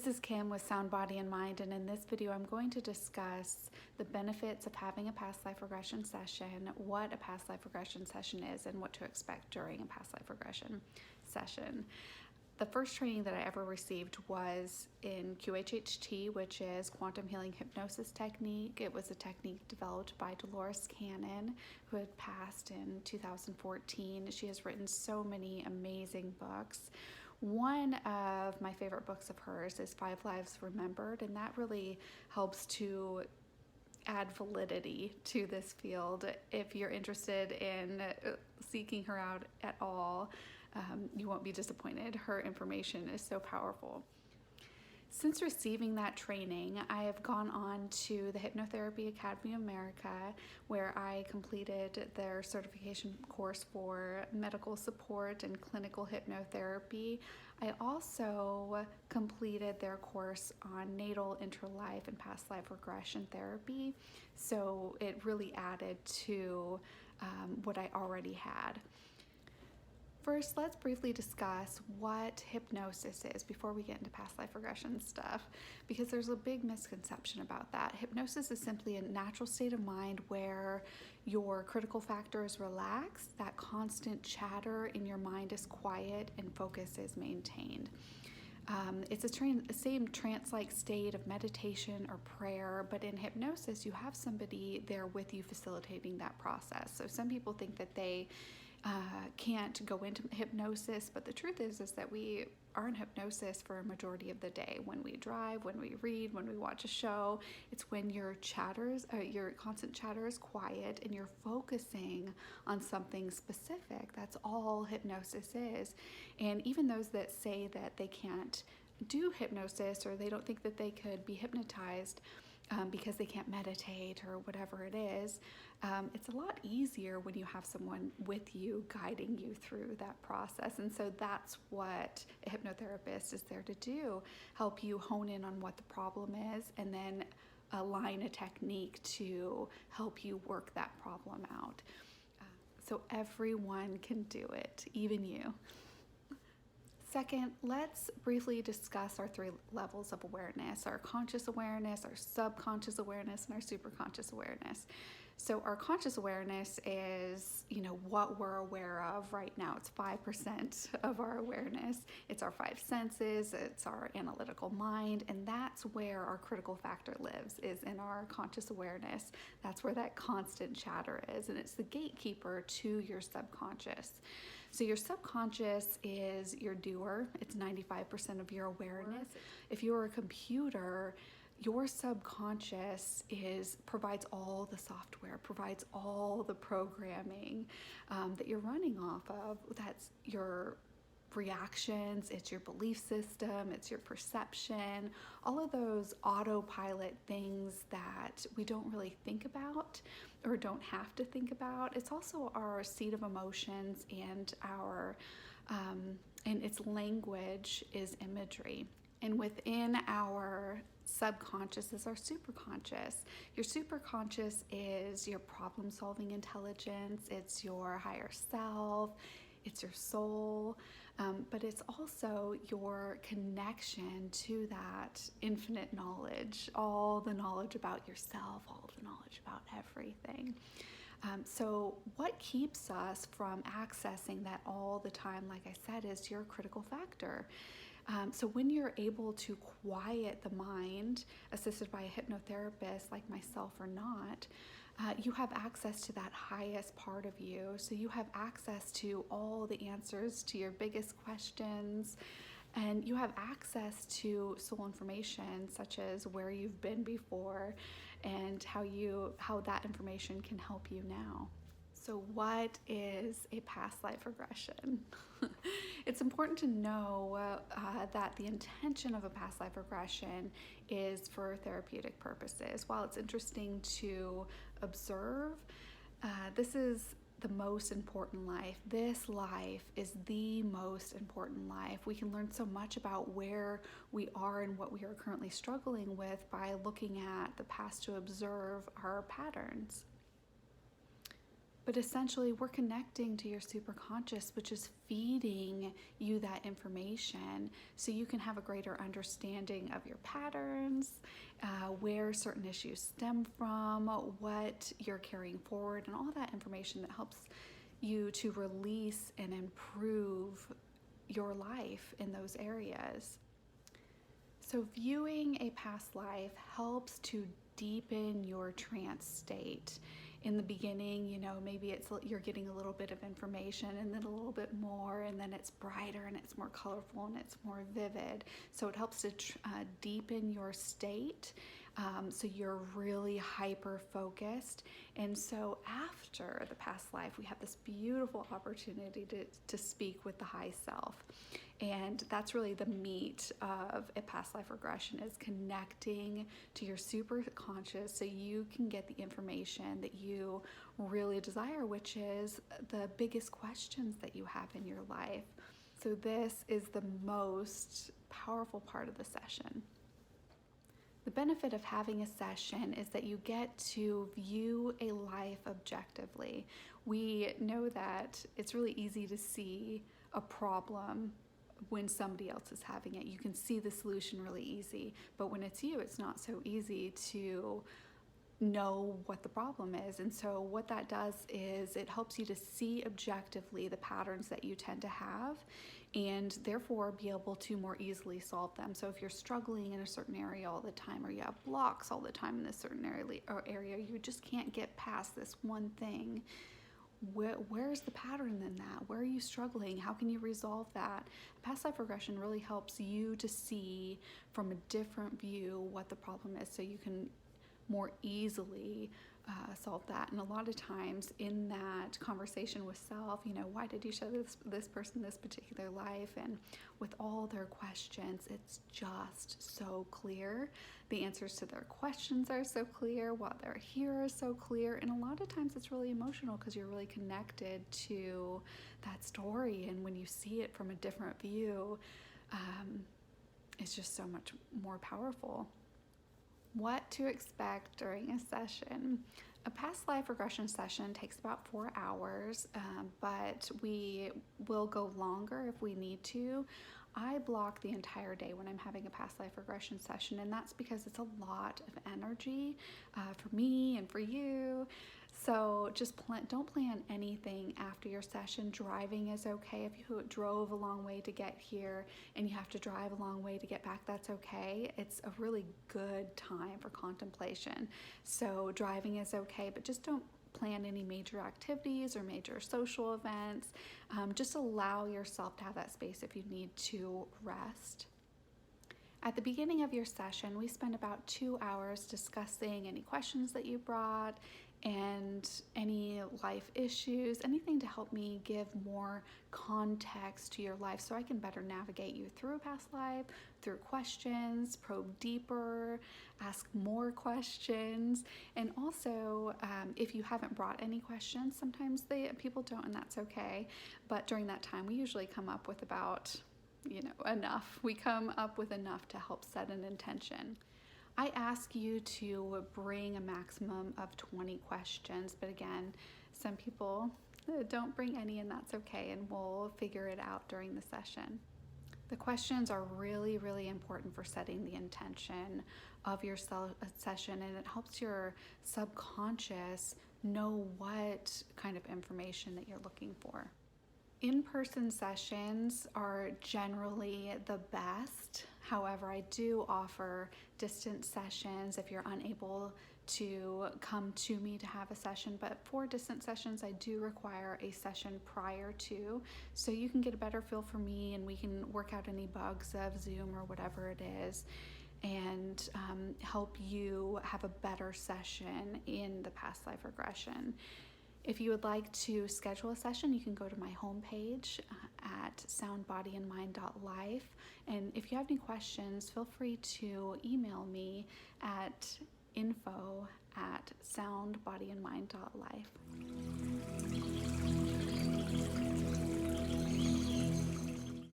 This is Kim with Sound Body and Mind, and in this video I'm going to discuss the benefits of having a past life regression session, what a past life regression session is, and what to expect during a past life regression session. The first training that I ever received was in QHHT, which is Quantum Healing Hypnosis Technique. It was a technique developed by Dolores Cannon, who had passed in 2014. She has written so many amazing books. One of my favorite books of hers is 5 Lives Remembered, and that really helps to add validity to this field. If you're interested in seeking her out at all, you won't be disappointed. Her information is so powerful. Since receiving that training, I have gone on to the Hypnotherapy Academy of America, where I completed their certification course for medical support and clinical hypnotherapy. I also completed their course on natal, interlife, and past life regression therapy, so it really added to what I already had. First, let's briefly discuss what hypnosis is before we get into past life regression stuff, because there's a big misconception about that. Hypnosis is simply a natural state of mind where your critical factor is relaxed, that constant chatter in your mind is quiet, and focus is maintained. It's a same trance-like state of meditation or prayer, but in hypnosis, you have somebody there with you facilitating that process. So some people think that they can't go into hypnosis, but the truth is that we are in hypnosis for a majority of the day. When we drive, when we read, when we watch a show, it's when your constant chatter is quiet and you're focusing on something specific. That's all hypnosis is. And even those that say that they can't do hypnosis, or they don't think that they could be hypnotized because they can't meditate or whatever it is, it's a lot easier when you have someone with you guiding you through that process. And so that's what a hypnotherapist is there to do, help you hone in on what the problem is and then align a technique to help you work that problem out. So everyone can do it, even you. Second, let's briefly discuss our 3 levels of awareness: our conscious awareness, our subconscious awareness, and our superconscious awareness. So our conscious awareness is, what we're aware of right now. It's 5% of our awareness. It's our 5 senses, it's our analytical mind, and that's where our critical factor lives, is in our conscious awareness. That's where that constant chatter is, and it's the gatekeeper to your subconscious. So your subconscious is your doer. It's 95% of your awareness. If you're a computer, your subconscious provides all the software, provides all the programming that you're running off of. That's your reactions, it's your belief system, it's your perception, all of those autopilot things that we don't really think about or don't have to think about. It's also our seat of emotions, and and its language is imagery. And within our subconscious is our superconscious. Your superconscious is your problem-solving intelligence, it's your higher self, it's your soul, but it's also your connection to that infinite knowledge, all the knowledge about yourself, all the knowledge about everything. So what keeps us from accessing that all the time, like I said, is your critical factor. So when you're able to quiet the mind, assisted by a hypnotherapist like myself or not, you have access to that highest part of you. So you have access to all the answers to your biggest questions, and you have access to soul information, such as where you've been before and how that information can help you now. So what is a past life regression? It's important to know that the intention of a past life regression is for therapeutic purposes. While it's interesting to observe, this is the most important life. This life is the most important life. We can learn so much about where we are and what we are currently struggling with by looking at the past to observe our patterns. But essentially, we're connecting to your superconscious, which is feeding you that information so you can have a greater understanding of your patterns, where certain issues stem from, what you're carrying forward, and all that information that helps you to release and improve your life in those areas. So viewing a past life helps to deepen your trance state. In the beginning, maybe you're getting a little bit of information and then a little bit more, and then it's brighter and it's more colorful and it's more vivid. So it helps to deepen your state. So you're really hyper focused. And so after the past life, we have this beautiful opportunity to speak with the high self. And that's really the meat of a past life regression, is connecting to your superconscious so you can get the information that you really desire, which is the biggest questions that you have in your life. So this is the most powerful part of the session. The benefit of having a session is that you get to view a life objectively. We know that it's really easy to see a problem when somebody else is having it. You can see the solution really easy, but when it's you, it's not so easy to know what the problem is. And so what that does is it helps you to see objectively the patterns that you tend to have, and therefore be able to more easily solve them. So if you're struggling in a certain area all the time, or you have blocks all the time in this certain area, you just can't get past this one thing. Where's the pattern in that? Where are you struggling? How can you resolve that? Past life regression really helps you to see from a different view what the problem is, so you can more easily solve that. And a lot of times in that conversation with self, why did you show this person this particular life? And with all their questions, it's just so clear. The answers to their questions are so clear, what they're here is so clear. And a lot of times it's really emotional because you're really connected to that story. And when you see it from a different view, it's just so much more powerful. What to expect during a session. A past life regression session takes about 4 hours, but we will go longer if we need to. I block the entire day when I'm having a past life regression session, and that's because it's a lot of energy for me and for you. So just don't plan anything after your session. Driving is okay. If you drove a long way to get here and you have to drive a long way to get back, that's okay. It's a really good time for contemplation. So driving is okay, but just don't plan any major activities or major social events. Just allow yourself to have that space if you need to rest. At the beginning of your session, we spend about 2 hours discussing any questions that you brought and any life issues, anything to help me give more context to your life so I can better navigate you through a past life, through questions, probe deeper, ask more questions. And also, if you haven't brought any questions, sometimes people don't, and that's okay. But during that time, we usually come up with about enough. We come up with enough to help set an intention. I ask you to bring a maximum of 20 questions, but again, some people don't bring any, and that's okay, and we'll figure it out during the session. The questions are really, really important for setting the intention of your session, and it helps your subconscious know what kind of information that you're looking for. In-person sessions are generally the best. However, I do offer distance sessions if you're unable to come to me to have a session. But for distance sessions, I do require a session prior to, so you can get a better feel for me and we can work out any bugs of Zoom or whatever it is, and help you have a better session in the past life regression. If you would like to schedule a session, you can go to my homepage at soundbodyandmind.life. And if you have any questions, feel free to email me at info@soundbodyandmind.life.